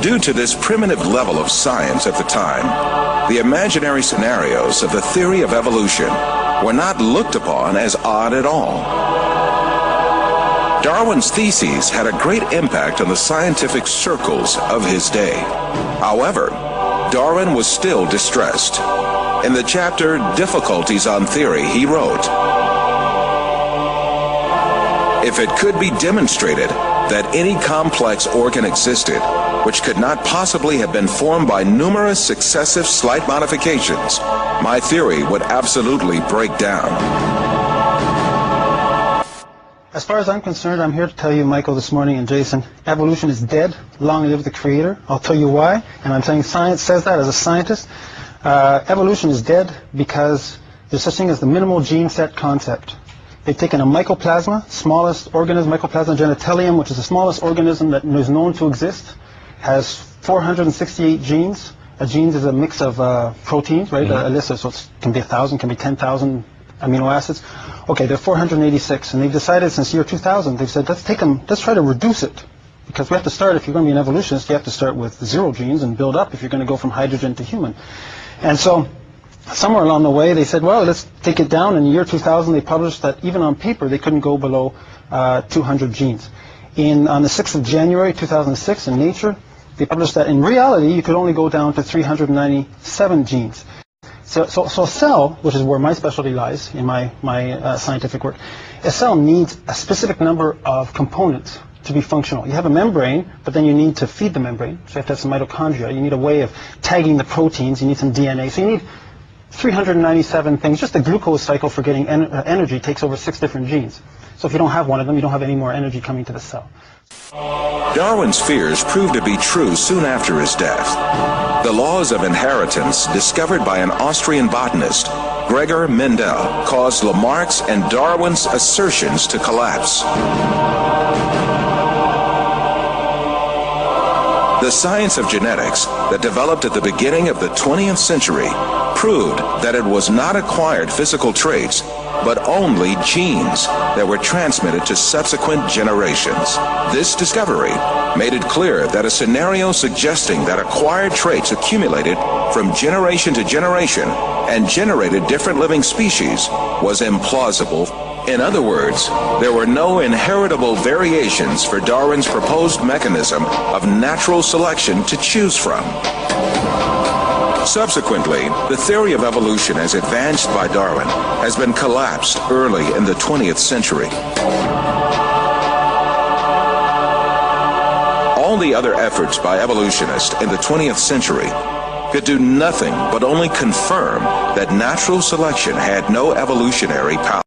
Due to this primitive level of science at the time, the imaginary scenarios of the theory of evolution were not looked upon as odd at all. Darwin's theses had a great impact on the scientific circles of his day. However, Darwin was still distressed. In the chapter Difficulties on Theory, he wrote, "If it could be demonstrated that any complex organ existed which could not possibly have been formed by numerous successive slight modifications, my theory would absolutely break down." As far as I'm concerned, I'm here to tell you, Michael, this morning, and Jason, evolution is dead. Long live the creator. I'll tell you why, and I'm saying science says that as a scientist. Evolution is dead because there's such thing as the minimal gene set concept. They've taken a mycoplasma, smallest organism, Mycoplasma genitalium, which is the smallest organism that is known to exist, has 468 genes. A gene is a mix of proteins, right? A list of, so it can be 1,000, can be 10,000 amino acids. Okay, there are 486, and they've decided since year 2000, they've said, let's try to reduce it. Because we have to start, if you're going to be an evolutionist, you have to start with 0 genes and build up if you're going to go from hydrogen to human. And so, somewhere along the way, they said, well, let's take it down. In the year 2000, they published that even on paper, they couldn't go below 200 genes. On the 6th of January 2006 in Nature, they published that in reality, you could only go down to 397 genes. So a cell, which is where my specialty lies in my scientific work, a cell needs a specific number of components to be functional. You have a membrane, but then you need to feed the membrane. So you have to have some mitochondria. You need a way of tagging the proteins. You need some DNA. So you need 397 things. Just the glucose cycle for getting energy takes over 6 different genes. So if you don't have one of them, you don't have any more energy coming to the cell. Darwin's fears proved to be true soon after his death. The laws of inheritance, discovered by an Austrian botanist, Gregor Mendel, caused Lamarck's and Darwin's assertions to collapse. The science of genetics that developed at the beginning of the 20th century proved that it was not acquired physical traits, but only genes that were transmitted to subsequent generations. This discovery made it clear that a scenario suggesting that acquired traits accumulated from generation to generation and generated different living species was implausible. In other words, there were no inheritable variations for Darwin's proposed mechanism of natural selection to choose from. Subsequently, the theory of evolution as advanced by Darwin has been collapsed early in the 20th century. All the other efforts by evolutionists in the 20th century could do nothing but only confirm that natural selection had no evolutionary power.